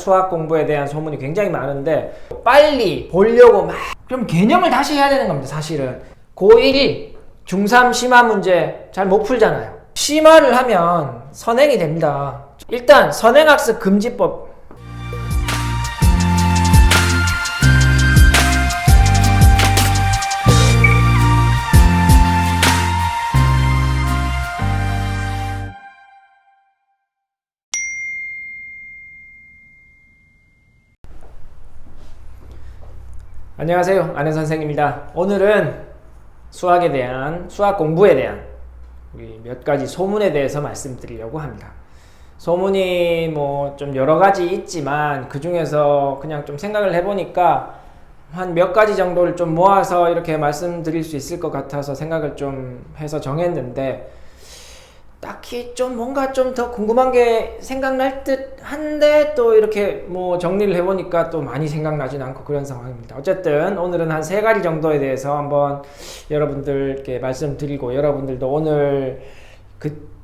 수학 공부에 대한 소문이 굉장히 많은데 빨리 보려고 막 그럼 개념을 다시 해야 되는 겁니다. 사실은 고1, 중3 심화 문제 잘 못 풀잖아요. 심화를 하면 선행이 됩니다. 일단 선행학습 금지법 안녕하세요. 안혜 선생입니다. 오늘은 수학 공부에 대한 우리 몇 가지 소문에 대해서 말씀드리려고 합니다. 소문이 뭐 좀 여러 가지 있지만 그 중에서 그냥 좀 생각을 해보니까 한 몇 가지 정도를 좀 모아서 이렇게 말씀드릴 수 있을 것 같아서 생각을 좀 해서 정했는데 딱히 좀 뭔가 좀 더 궁금한 게 생각날 듯 한데 또 이렇게 뭐 정리를 해보니까 또 많이 생각나진 않고 그런 상황입니다. 어쨌든 오늘은 한 3가지 정도에 대해서 한번 여러분들께 말씀드리고 여러분들도 오늘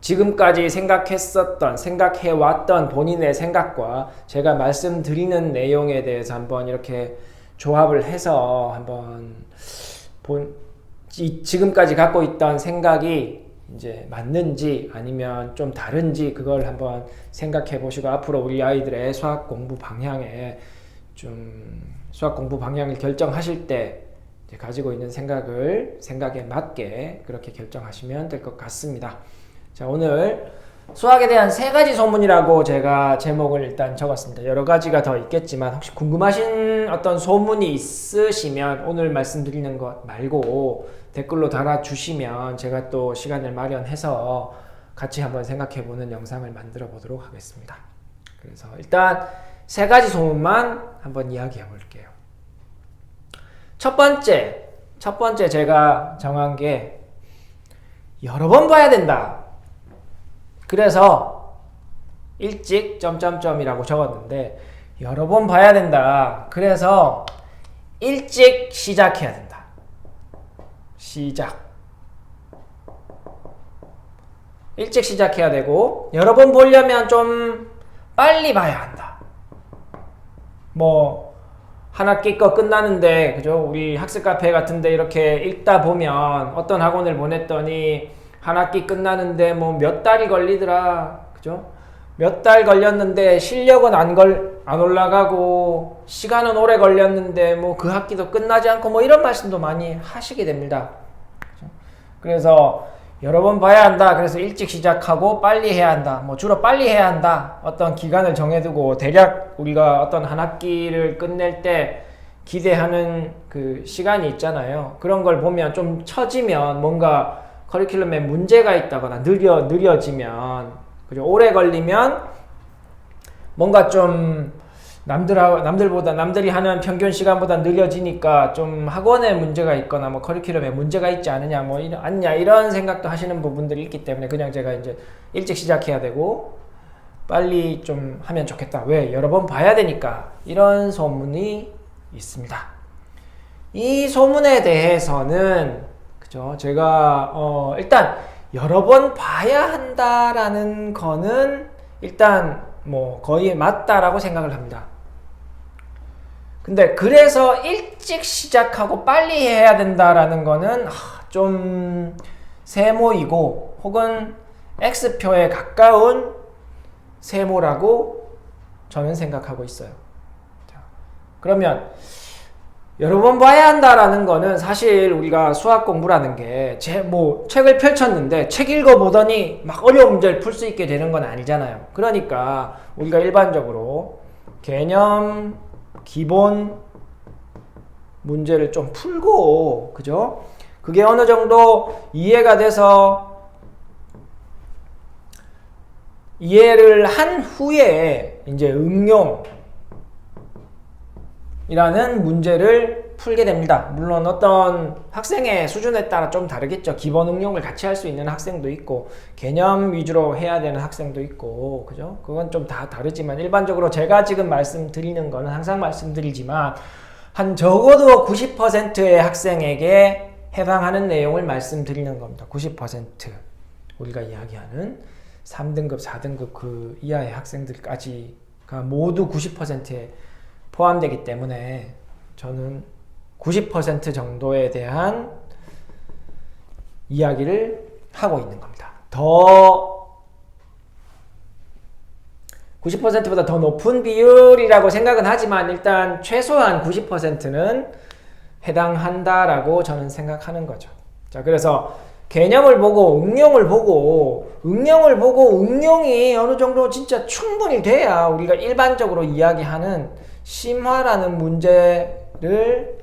지금까지 생각해왔던 본인의 생각과 제가 말씀드리는 내용에 대해서 한번 이렇게 조합을 해서 한번 지금까지 갖고 있던 생각이 이제 맞는지 아니면 좀 다른지 그걸 한번 생각해 보시고 앞으로 우리 아이들의 수학 공부 방향을 결정하실 때 가지고 있는 생각에 맞게 그렇게 결정하시면 될 것 같습니다. 자, 오늘 수학에 대한 3가지 소문이라고 제가 제목을 일단 적었습니다. 여러 가지가 더 있겠지만 혹시 궁금하신 어떤 소문이 있으시면 오늘 말씀드리는 것 말고 댓글로 달아주시면 제가 또 시간을 마련해서 같이 한번 생각해보는 영상을 만들어 보도록 하겠습니다. 그래서 일단 3가지 소문만 한번 이야기해 볼게요. 첫 번째 제가 정한 게 여러 번 봐야 된다. 그래서 일찍 점점점이라고 적었는데 여러 번 봐야 된다. 그래서 일찍 시작해야 된다. 일찍 시작해야 되고 여러 번 보려면 좀 빨리 봐야 한다. 뭐 한 학기 거 끝나는데 그죠? 우리 학습 카페 같은데 이렇게 읽다 보면 어떤 학원을 보냈더니 한 학기 끝나는데 뭐 몇 달이 걸리더라. 그죠? 몇 달 걸렸는데 실력은 안 올라가고 시간은 오래 걸렸는데 뭐 그 학기도 끝나지 않고 뭐 이런 말씀도 많이 하시게 됩니다. 그죠? 그래서 여러 번 봐야 한다. 그래서 일찍 시작하고 빨리 해야 한다. 뭐 주로 빨리 해야 한다. 어떤 기간을 정해두고 대략 우리가 어떤 한 학기를 끝낼 때 기대하는 그 시간이 있잖아요. 그런 걸 보면 좀 처지면 뭔가 커리큘럼에 문제가 있다거나 느려지면 그죠? 오래 걸리면 뭔가 좀 남들이 하는 평균 시간보다 느려지니까 좀 학원에 문제가 있거나 뭐 커리큘럼에 문제가 있지 않느냐 뭐 이런 생각도 하시는 부분들이 있기 때문에 그냥 제가 이제 일찍 시작해야 되고 빨리 좀 하면 좋겠다. 왜? 여러 번 봐야 되니까. 이런 소문이 있습니다. 이 소문에 대해서는 그죠? 제가 일단 여러 번 봐야 한다라는 거는 일단 뭐 거의 맞다라고 생각을 합니다. 근데 그래서 일찍 시작하고 빨리 해야 된다라는 거는 좀 세모이고 혹은 X표에 가까운 세모라고 저는 생각하고 있어요. 자, 그러면 여러 번 봐야 한다라는 거는 사실 우리가 수학 공부라는 게 책을 펼쳤는데 책 읽어보더니 막 어려운 문제를 풀 수 있게 되는 건 아니잖아요. 그러니까 우리가 일반적으로 개념 기본 문제를 좀 풀고 그죠? 그게 어느 정도 이해가 돼서 이해를 한 후에 이제 응용이라는 문제를 풀게 됩니다. 물론 어떤 학생의 수준에 따라 좀 다르겠죠. 기본 응용을 같이 할 수 있는 학생도 있고 개념 위주로 해야 되는 학생도 있고 그죠? 그건 좀 다 다르지만 일반적으로 제가 지금 말씀드리는 거는 항상 말씀드리지만 한 적어도 90%의 학생에게 해당하는 내용을 말씀드리는 겁니다. 90% 우리가 이야기하는 3등급, 4등급 그 이하의 학생들까지 모두 90%에 포함되기 때문에 저는 90% 정도에 대한 이야기를 하고 있는 겁니다. 더 90%보다 더 높은 비율이라고 생각은 하지만 일단 최소한 90%는 해당한다라고 저는 생각하는 거죠. 자, 그래서 개념을 보고 응용이 어느 정도 진짜 충분히 돼야 우리가 일반적으로 이야기하는 심화라는 문제를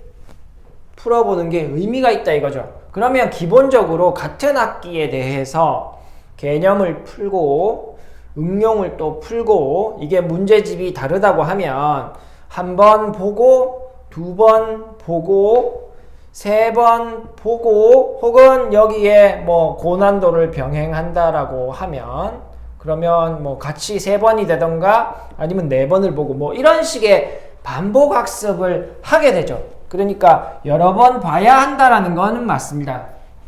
풀어보는 게 의미가 있다 이거죠. 그러면 기본적으로 같은 학기에 대해서 개념을 풀고 응용을 또 풀고 이게 문제집이 다르다고 하면 한 번 보고 두 번 보고 세 번 보고 혹은 여기에 뭐 고난도를 병행한다라고 하면 그러면 뭐 같이 세 번이 되던가 아니면 네 번을 보고 뭐 이런 식의 반복 학습을 하게 되죠. 그러니까 여러 번 봐야 한다라는 거는 맞습니다.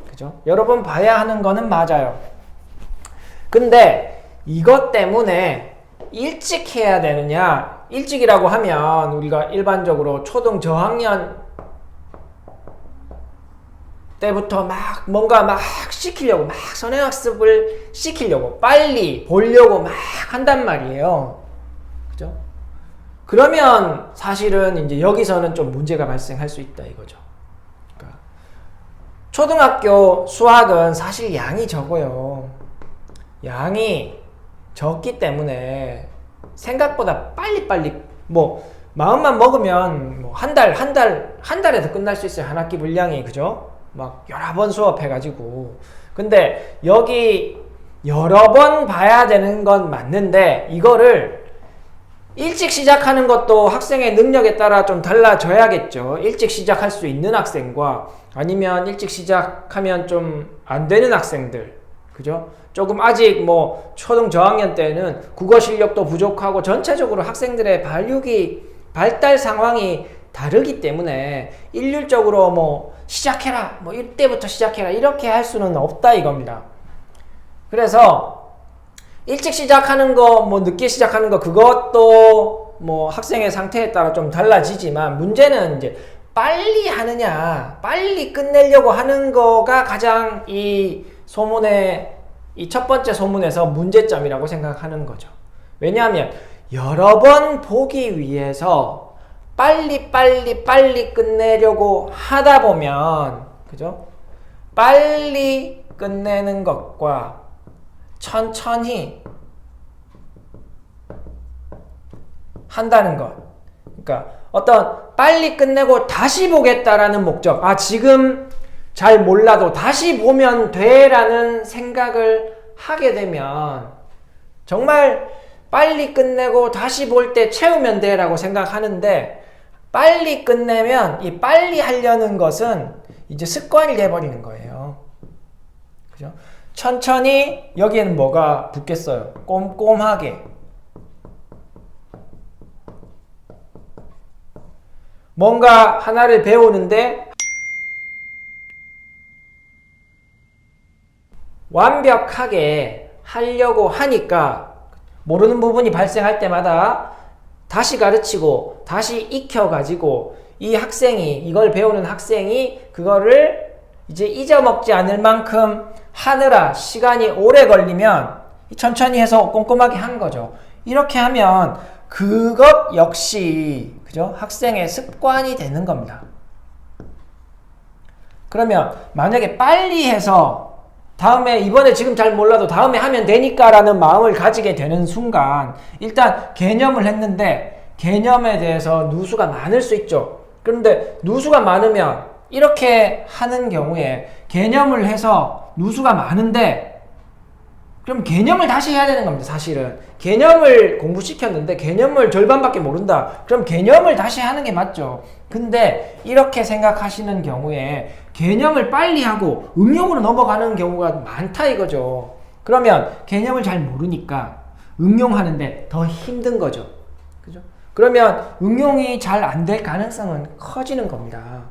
그죠? 여러 번 봐야 하는 거는 맞아요. 근데 이것 때문에 일찍 해야 되느냐? 일찍이라고 하면 우리가 일반적으로 초등 저학년 때부터 막 뭔가 막 시키려고 막 선행학습을 시키려고 빨리 보려고 막 한단 말이에요. 그죠? 그러면 사실은 이제 여기서는 좀 문제가 발생할 수 있다 이거죠. 그러니까 초등학교 수학은 사실 양이 적어요. 양이 적기 때문에 생각보다 빨리빨리 뭐 마음만 먹으면 뭐 한 달에도 끝날 수 있어요. 한 학기 분량이. 그죠? 막 여러 번 수업해가지고. 근데 여기 여러 번 봐야 되는 건 맞는데 이거를 일찍 시작하는 것도 학생의 능력에 따라 좀 달라져야겠죠. 일찍 시작할 수 있는 학생과 아니면 일찍 시작하면 좀 안 되는 학생들. 그죠? 조금 아직 뭐 초등 저학년 때는 국어 실력도 부족하고 전체적으로 학생들의 발달 상황이 다르기 때문에 일률적으로 뭐 시작해라, 뭐 이때부터 시작해라 이렇게 할 수는 없다 이겁니다. 그래서 일찍 시작하는 거, 뭐 늦게 시작하는 거 그것도 뭐 학생의 상태에 따라 좀 달라지지만 문제는 이제 빨리 하느냐, 빨리 끝내려고 하는 거가 가장 이 소문의 이 첫 번째 소문에서 문제점이라고 생각하는 거죠. 왜냐하면 여러 번 보기 위해서 빨리 끝내려고 하다 보면 그죠? 빨리 끝내는 것과 천천히 한다는 것. 그러니까 어떤 빨리 끝내고 다시 보겠다라는 목적. 아, 지금 잘 몰라도 다시 보면 돼라는 생각을 하게 되면 정말 빨리 끝내고 다시 볼 때 채우면 돼라고 생각하는데 빨리 끝내면 이 빨리 하려는 것은 이제 습관이 돼버리는 거예요. 그죠? 천천히 여기에는 뭐가 붙겠어요? 꼼꼼하게. 뭔가 하나를 배우는데 완벽하게 하려고 하니까 모르는 부분이 발생할 때마다 다시 가르치고 다시 익혀가지고 이 학생이 이걸 배우는 학생이 그거를 이제 잊어먹지 않을 만큼 하느라 시간이 오래 걸리면 천천히 해서 꼼꼼하게 한 거죠. 이렇게 하면 그것 역시 그죠? 학생의 습관이 되는 겁니다. 그러면 만약에 빨리 해서 다음에 이번에 지금 잘 몰라도 다음에 하면 되니까 라는 마음을 가지게 되는 순간 일단 개념을 했는데 개념에 대해서 누수가 많을 수 있죠. 그런데 누수가 많으면 이렇게 하는 경우에 개념을 해서 누수가 많은데 그럼 개념을 다시 해야 되는 겁니다. 사실은 개념을 공부시켰는데 개념을 절반밖에 모른다. 그럼 개념을 다시 하는 게 맞죠. 근데 이렇게 생각하시는 경우에 개념을 빨리 하고 응용으로 넘어가는 경우가 많다 이거죠. 그러면 개념을 잘 모르니까 응용하는데 더 힘든 거죠. 그죠? 그러면 응용이 잘 안 될 가능성은 커지는 겁니다.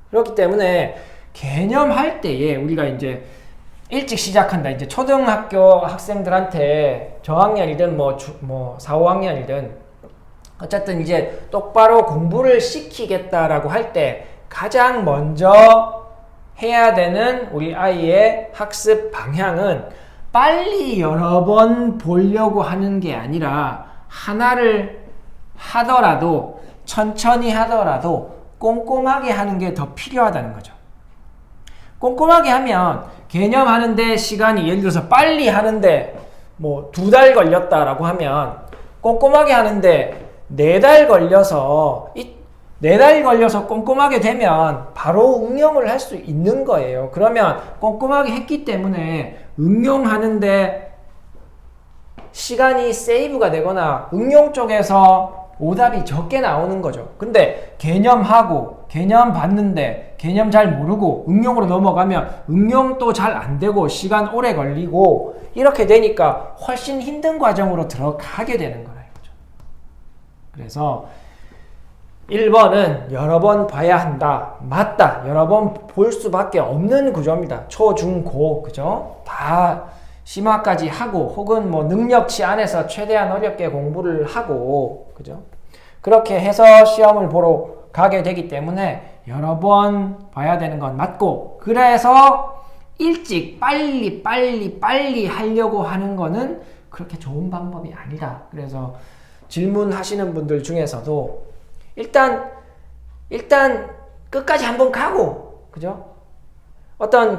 그렇기 때문에 개념 할 때에 우리가 이제 일찍 시작한다. 이제 초등학교 학생들한테 저학년이든 뭐 4, 5학년이든 어쨌든 이제 똑바로 공부를 시키겠다라고 할 때 가장 먼저 해야 되는 우리 아이의 학습 방향은 빨리 여러 번 보려고 하는 게 아니라 하나를 하더라도 천천히 하더라도 꼼꼼하게 하는 게 더 필요하다는 거죠. 꼼꼼하게 하면 개념 하는데 시간이 예를 들어서 빨리 하는데 뭐 2달 걸렸다라고 하면 꼼꼼하게 하는데 4달 걸려서 4달 걸려서 꼼꼼하게 되면 바로 응용을 할 수 있는 거예요. 그러면 꼼꼼하게 했기 때문에 응용하는데 시간이 세이브가 되거나 응용 쪽에서 오답이 적게 나오는 거죠. 근데 개념하고 개념 봤는데 개념 잘 모르고 응용으로 넘어가면 응용도 잘 안 되고 시간 오래 걸리고 이렇게 되니까 훨씬 힘든 과정으로 들어가게 되는 거예요. 그래서 1번은 여러 번 봐야 한다. 맞다. 여러 번 볼 수밖에 없는 구조입니다. 초, 중, 고. 그죠? 다 심화까지 하고 혹은 뭐 능력치 안에서 최대한 어렵게 공부를 하고 그죠? 그렇게 해서 시험을 보러 가게 되기 때문에 여러 번 봐야 되는 건 맞고 그래서 일찍 빨리 하려고 하는 거는 그렇게 좋은 방법이 아니다. 그래서 질문하시는 분들 중에서도 일단 끝까지 한번 가고 그죠? 어떤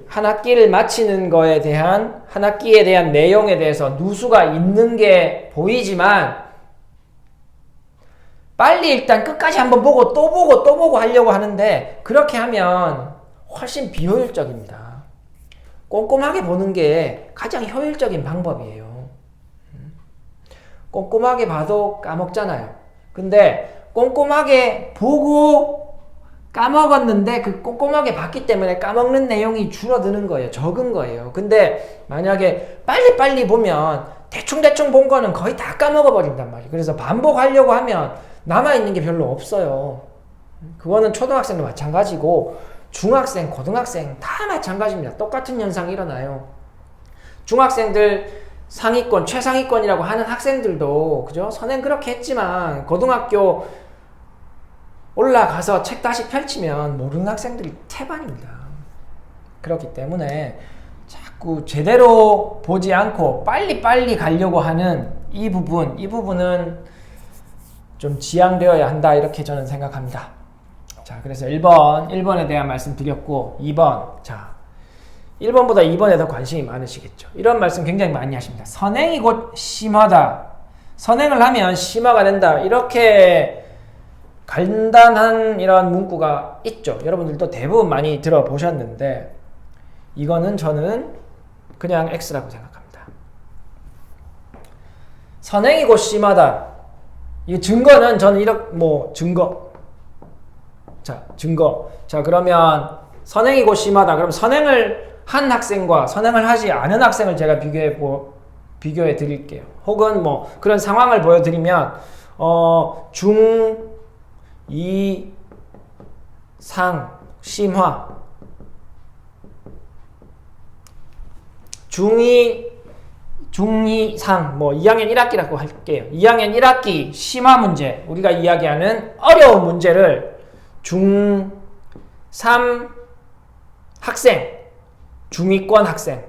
한 학기를 마치는 거에 대한 한 학기에 대한 내용에 대해서 누수가 있는 게 보이지만 빨리 일단 끝까지 한번 보고 또 보고 하려고 하는데 그렇게 하면 훨씬 비효율적입니다. 꼼꼼하게 보는 게 가장 효율적인 방법이에요. 꼼꼼하게 봐도 까먹잖아요. 근데 꼼꼼하게 보고 까먹었는데 그 꼼꼼하게 봤기 때문에 까먹는 내용이 줄어드는 거예요. 적은 거예요. 근데 만약에 빨리 보면 대충 본 거는 거의 다 까먹어 버린단 말이에요. 그래서 반복하려고 하면 남아있는 게 별로 없어요. 그거는 초등학생도 마찬가지고 중학생, 고등학생 다 마찬가지입니다. 똑같은 현상이 일어나요. 중학생들 상위권, 최상위권이라고 하는 학생들도 그죠? 선행 그렇게 했지만 고등학교 올라가서 책 다시 펼치면 모르는 학생들이 태반입니다. 그렇기 때문에 자꾸 제대로 보지 않고 빨리 가려고 하는 이 부분은 좀 지양되어야 한다 이렇게 저는 생각합니다. 자, 그래서 1번에 대한 말씀 드렸고 2번 자 1번보다 2번에 더 관심이 많으시겠죠. 이런 말씀 굉장히 많이 하십니다. 선행이 곧 심화다. 선행을 하면 심화가 된다. 이렇게 간단한 이런 문구가 있죠. 여러분들도 대부분 많이 들어보셨는데 이거는 저는 그냥 X라고 생각합니다. 선행이 곧 심하다. 이 증거는 저는 이렇게 증거. 자, 그러면 선행이 곧 심하다. 그럼 선행을 한 학생과 선행을 하지 않은 학생을 제가 비교해 드릴게요. 혹은 그런 상황을 보여드리면 중, 2, 상, 심화 중2, 상 2학년 1학기라고 할게요. 2학년 1학기 심화 문제 우리가 이야기하는 어려운 문제를 중3 학생 중위권 학생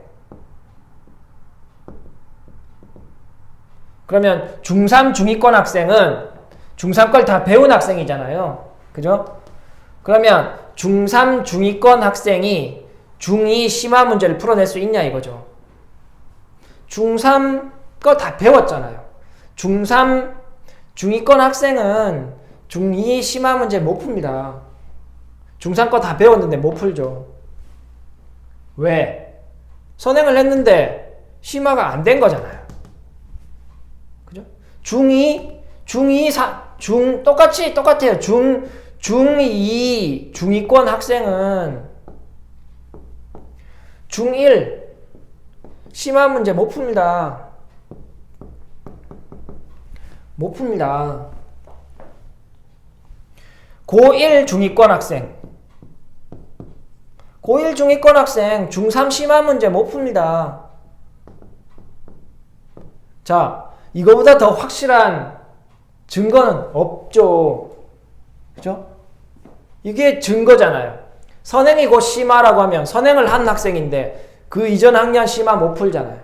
그러면 중3 중위권 학생은 중3 걸 다 배운 학생이잖아요. 그죠? 그러면 중3 중위권 학생이 중2 심화 문제를 풀어낼 수 있냐 이거죠. 중3 거 다 배웠잖아요. 중3 중위권 학생은 중2 심화 문제 못 풉니다. 중3 거 다 배웠는데 못 풀죠. 왜? 선행을 했는데 심화가 안 된 거잖아요. 그죠? 똑같아요. 중2 중위권 학생은 중1 심화 문제 못 풉니다. 고1 중위권 학생 중3 심화 문제 못 풉니다. 자, 이거보다 더 확실한 증거는 없죠. 그죠? 이게 증거잖아요. 선행이 곧 심화라고 하면 선행을 한 학생인데 그 이전 학년 심화 못 풀잖아요.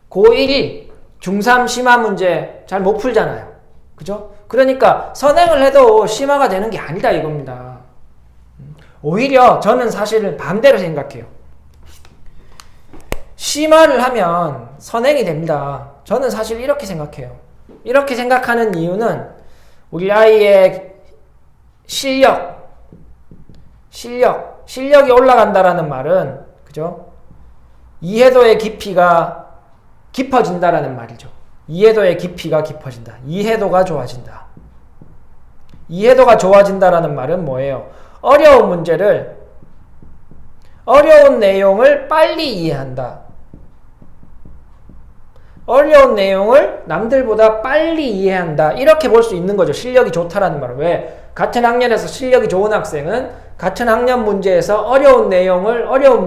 고1, 중3 심화 문제 잘 못 풀잖아요. 그죠? 그러니까 선행을 해도 심화가 되는 게 아니다 이겁니다. 오히려 저는 사실은 반대로 생각해요. 심화를 하면 선행이 됩니다. 저는 사실 이렇게 생각해요. 이렇게 생각하는 이유는 우리 아이의 실력이 올라간다라는 말은, 그죠? 이해도의 깊이가 깊어진다라는 말이죠. 이해도의 깊이가 깊어진다. 이해도가 좋아진다. 이해도가 좋아진다라는 말은 뭐예요? 어려운 내용을 빨리 이해한다. 어려운 내용을 남들보다 빨리 이해한다. 이렇게 볼 수 있는 거죠. 실력이 좋다라는 말은. 왜? 같은 학년에서 실력이 좋은 학생은 같은 학년 문제에서 어려운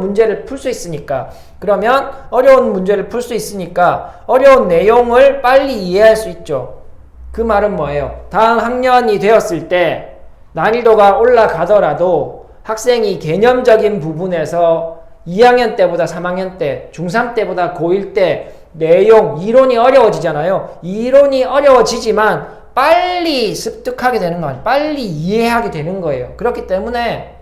문제를 풀 수 있으니까. 그러면 어려운 문제를 풀 수 있으니까 어려운 내용을 빨리 이해할 수 있죠. 그 말은 뭐예요? 다음 학년이 되었을 때 난이도가 올라가더라도 학생이 개념적인 부분에서 2학년 때보다 3학년 때, 중3 때보다 고1 때 이론이 어려워지잖아요. 이론이 어려워지지만 빨리 습득하게 되는 거 아니에요. 빨리 이해하게 되는 거예요. 그렇기 때문에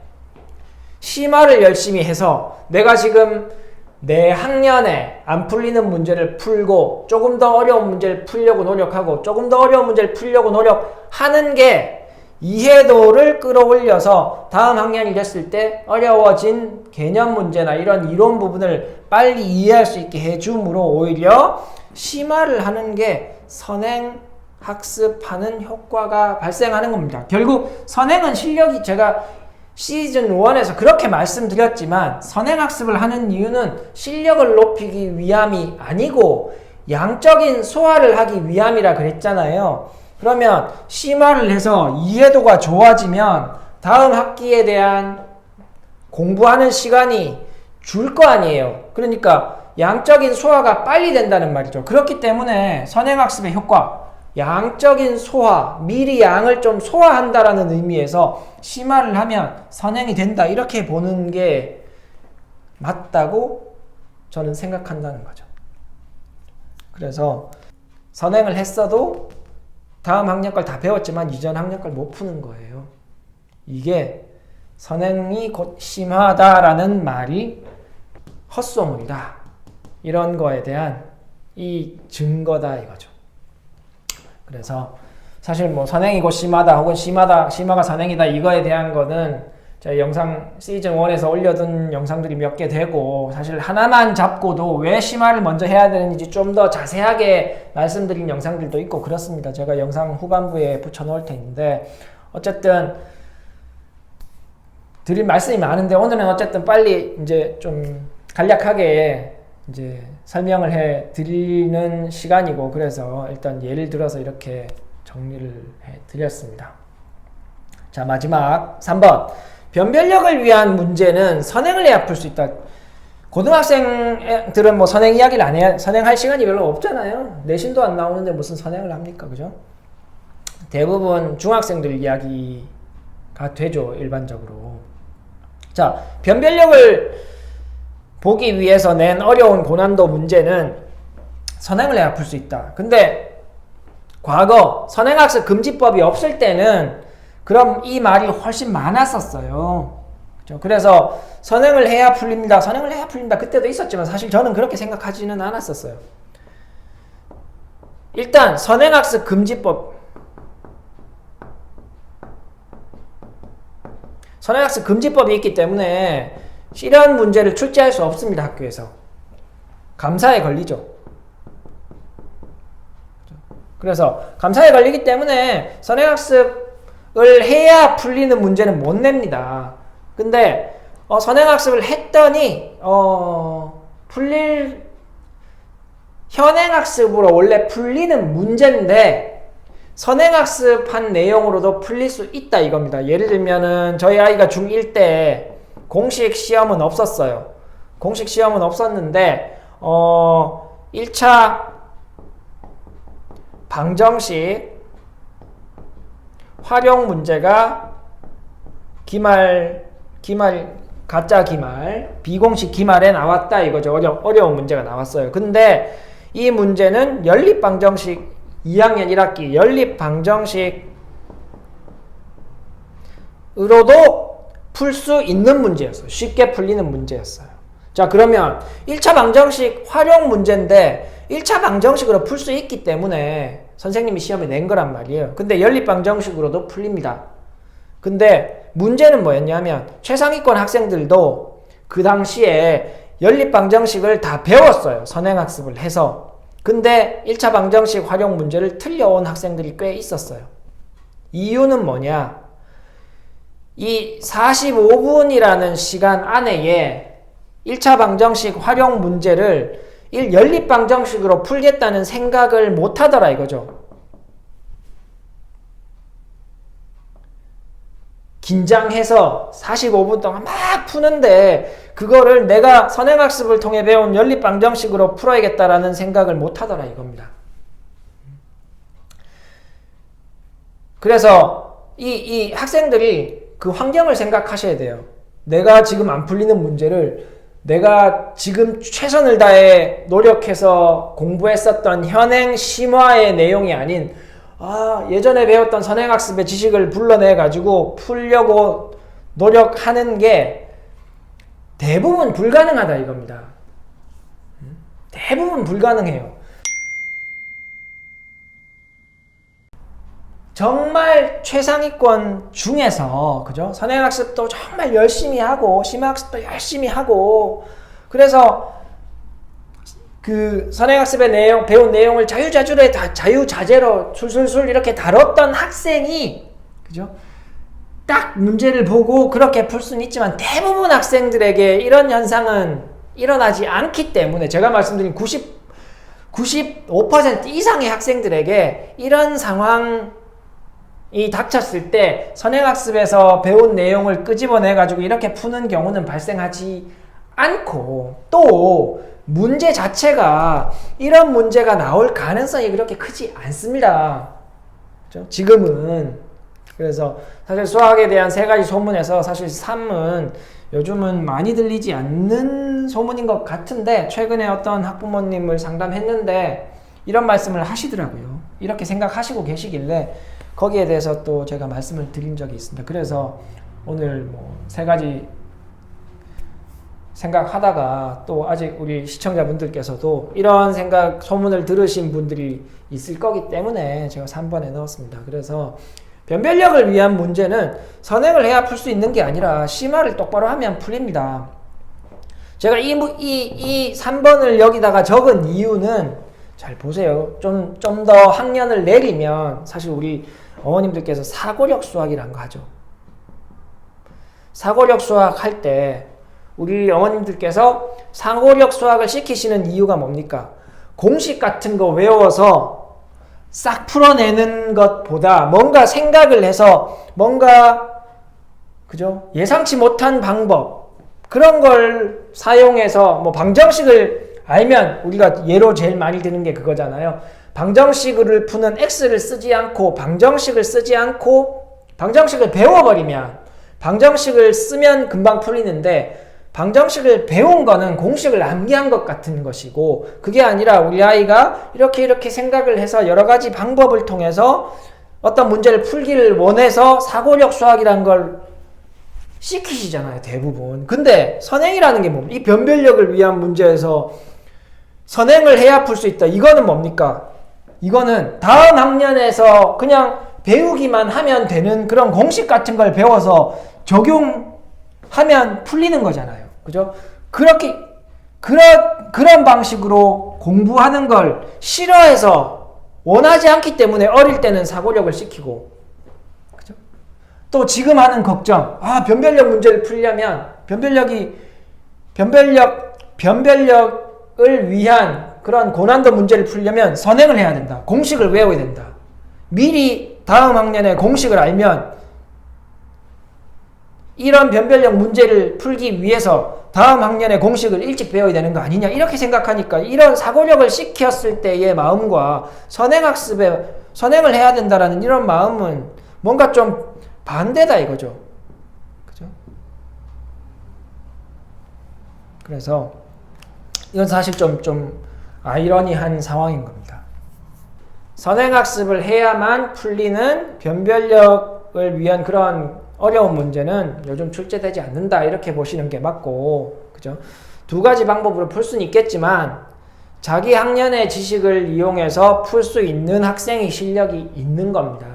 심화를 열심히 해서 내가 지금 내 학년에 안 풀리는 문제를 풀고 조금 더 어려운 문제를 풀려고 노력하고 조금 더 어려운 문제를 풀려고 노력하는 게 이해도를 끌어올려서 다음 학년이 됐을 때 어려워진 개념 문제나 이런 이론 부분을 빨리 이해할 수 있게 해줌으로 오히려 심화를 하는 게 선행 학습하는 효과가 발생하는 겁니다. 결국 선행은 실력이 제가 시즌 1에서 그렇게 말씀드렸지만 선행학습을 하는 이유는 실력을 높이기 위함이 아니고 양적인 소화를 하기 위함이라 그랬잖아요. 그러면 심화를 해서 이해도가 좋아지면 다음 학기에 대한 공부하는 시간이 줄 거 아니에요. 그러니까 양적인 소화가 빨리 된다는 말이죠. 그렇기 때문에 선행학습의 효과, 양적인 소화, 미리 양을 좀 소화한다라는 의미에서 심화를 하면 선행이 된다. 이렇게 보는 게 맞다고 저는 생각한다는 거죠. 그래서 선행을 했어도 다음 학년 걸 다 배웠지만 이전 학년 걸 못 푸는 거예요. 이게 선행이 곧 심하다라는 말이 헛소문이다. 이런 거에 대한 이 증거다 이거죠. 그래서 사실 뭐 선행이 곧 심하다 혹은 심화가 선행이다 이거에 대한 거는 제가 영상 시즌 1에서 올려둔 영상들이 몇 개 되고 사실 하나만 잡고도 왜 심화를 먼저 해야 되는지 좀 더 자세하게 말씀드린 영상들도 있고 그렇습니다. 제가 영상 후반부에 붙여놓을 텐데 어쨌든 드릴 말씀이 많은데 오늘은 어쨌든 빨리 이제 좀 간략하게 이제 설명을 해 드리는 시간이고 그래서 일단 예를 들어서 이렇게 정리를 해 드렸습니다. 자, 마지막 3번. 변별력을 위한 문제는 선행을 해야 풀 수 있다. 고등학생들은 뭐 선행 이야기를 안 해야, 선행할 시간이 별로 없잖아요. 내신도 안 나오는데 무슨 선행을 합니까? 그죠? 대부분 중학생들 이야기가 되죠, 일반적으로. 자, 변별력을 보기 위해서 낸 어려운 고난도 문제는 선행을 해야 풀 수 있다. 근데 과거 선행학습 금지법이 없을 때는 그럼 이 말이 훨씬 많았었어요. 그렇죠? 그래서 선행을 해야 풀립니다. 선행을 해야 풀립니다. 그때도 있었지만 사실 저는 그렇게 생각하지는 않았었어요. 일단 선행학습 금지법이 있기 때문에 이런 문제를 출제할 수 없습니다. 학교에서. 감사에 걸리죠. 그래서 감사에 걸리기 때문에 선행학습을 해야 풀리는 문제는 못 냅니다. 근데 선행학습을 했더니 현행학습으로 원래 풀리는 문제인데 선행학습한 내용으로도 풀릴 수 있다 이겁니다. 예를 들면은 저희 아이가 중1 때 공식 시험은 없었어요. 공식 시험은 없었는데 1차 방정식 활용 문제가 가짜 기말, 비공식 기말에 나왔다 이거죠. 어려운 문제가 나왔어요. 근데 이 문제는 연립방정식 2학년 1학기 연립방정식으로도 풀 수 있는 문제였어요. 쉽게 풀리는 문제였어요. 자, 그러면 1차 방정식 활용 문제인데 1차 방정식으로 풀 수 있기 때문에 선생님이 시험에 낸 거란 말이에요. 근데 연립방정식으로도 풀립니다. 근데 문제는 뭐였냐면 최상위권 학생들도 그 당시에 연립방정식을 다 배웠어요. 선행학습을 해서. 근데 1차 방정식 활용 문제를 틀려온 학생들이 꽤 있었어요. 이유는 뭐냐? 이 45분이라는 시간 안에 1차 방정식 활용 문제를 연립방정식으로 풀겠다는 생각을 못 하더라 이거죠. 긴장해서 45분 동안 막 푸는데 그거를 내가 선행학습을 통해 배운 연립방정식으로 풀어야겠다라는 생각을 못 하더라 이겁니다. 그래서 이 학생들이 그 환경을 생각하셔야 돼요. 내가 지금 안 풀리는 문제를 내가 지금 최선을 다해 노력해서 공부했었던 현행 심화의 내용이 아닌 예전에 배웠던 선행학습의 지식을 불러내가지고 풀려고 노력하는 게 대부분 불가능하다 이겁니다. 대부분 불가능해요. 정말 최상위권 중에서 그죠? 선행학습도 정말 열심히 하고 심화학습도 열심히 하고 그래서 그 선행학습의 배운 내용을 자유자재로 술술술 이렇게 다뤘던 학생이 그죠? 딱 문제를 보고 그렇게 풀 수는 있지만 대부분 학생들에게 이런 현상은 일어나지 않기 때문에 제가 말씀드린 95% 이상의 학생들에게 이런 상황이 닥쳤을 때 선행학습에서 배운 내용을 끄집어내가지고 이렇게 푸는 경우는 발생하지 않고 또 문제 자체가 이런 문제가 나올 가능성이 그렇게 크지 않습니다. 그렇죠? 지금은. 그래서 사실 수학에 대한 세 가지 소문에서 사실 3은 요즘은 많이 들리지 않는 소문인 것 같은데 최근에 어떤 학부모님을 상담했는데 이런 말씀을 하시더라고요. 이렇게 생각하시고 계시길래 거기에 대해서 또 제가 말씀을 드린 적이 있습니다. 그래서 오늘 세 가지 생각하다가 또 아직 우리 시청자분들께서도 이런 생각 소문을 들으신 분들이 있을 거기 때문에 제가 3번에 넣었습니다. 그래서 변별력을 위한 문제는 선행을 해야 풀 수 있는 게 아니라 심화를 똑바로 하면 풀립니다. 제가 이 3번을 여기다가 적은 이유는 잘 보세요. 좀 더 학년을 내리면 사실 우리 어머님들께서 사고력 수학이라는 거 하죠. 사고력 수학 할 때 우리 어머님들께서 사고력 수학을 시키시는 이유가 뭡니까? 공식 같은 거 외워서 싹 풀어내는 것보다 뭔가 생각을 해서 뭔가 그죠? 예상치 못한 방법 그런 걸 사용해서 방정식을 알면 우리가 예로 제일 많이 드는 게 그거잖아요. 방정식을 푸는 x를 쓰지 않고 방정식을 배워버리면 방정식을 쓰면 금방 풀리는데 방정식을 배운 거는 공식을 암기한 것 같은 것이고 그게 아니라 우리 아이가 이렇게 생각을 해서 여러 가지 방법을 통해서 어떤 문제를 풀기를 원해서 사고력 수학이라는 걸 시키시잖아요, 대부분. 근데 선행이라는 게 뭡니까? 이 변별력을 위한 문제에서 선행을 해야 풀 수 있다. 이거는 뭡니까? 이거는 다음 학년에서 그냥 배우기만 하면 되는 그런 공식 같은 걸 배워서 적용하면 풀리는 거잖아요. 그죠? 그런 방식으로 공부하는 걸 싫어해서 원하지 않기 때문에 어릴 때는 사고력을 시키고, 그죠? 또 지금 하는 걱정, 변별력 문제를 풀려면 변별력을 위한 그런 고난도 문제를 풀려면 선행을 해야 된다. 공식을 외워야 된다. 미리 다음 학년에 공식을 알면 이런 변별력 문제를 풀기 위해서 다음 학년에 공식을 일찍 배워야 되는 거 아니냐 이렇게 생각하니까 이런 사고력을 시켰을 때의 마음과 선행을 해야 된다라는 이런 마음은 뭔가 좀 반대다 이거죠. 그죠? 그래서 이건 사실 좀 아이러니한 상황인 겁니다. 선행학습을 해야만 풀리는 변별력을 위한 그런 어려운 문제는 요즘 출제되지 않는다 이렇게 보시는 게 맞고, 그죠? 두 가지 방법으로 풀 수는 있겠지만 자기 학년의 지식을 이용해서 풀 수 있는 학생의 실력이 있는 겁니다.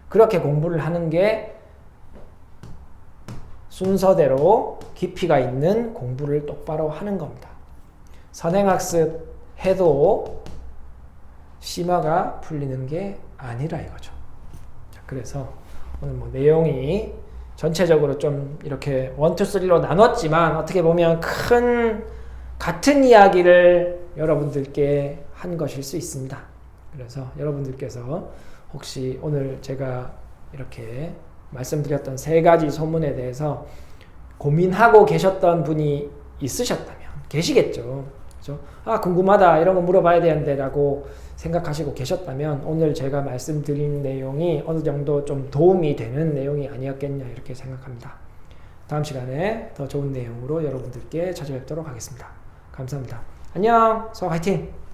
그렇게 공부를 하는 게 순서대로 깊이가 있는 공부를 똑바로 하는 겁니다. 선행학습 해도 심화가 풀리는 게 아니라 이거죠. 자, 그래서 오늘 뭐 내용이 전체적으로 좀 이렇게 1, 2, 3로 나눴지만 어떻게 보면 같은 이야기를 여러분들께 한 것일 수 있습니다. 그래서 여러분들께서 혹시 오늘 제가 이렇게 말씀드렸던 3가지 소문에 대해서 고민하고 계셨던 분이 있으셨다면 계시겠죠. 그렇죠? 궁금하다 이런 거 물어봐야 되는데 라고 생각하시고 계셨다면 오늘 제가 말씀드린 내용이 어느 정도 좀 도움이 되는 내용이 아니었겠냐 이렇게 생각합니다. 다음 시간에 더 좋은 내용으로 여러분들께 찾아뵙도록 하겠습니다. 감사합니다. 안녕. 수학 화이팅!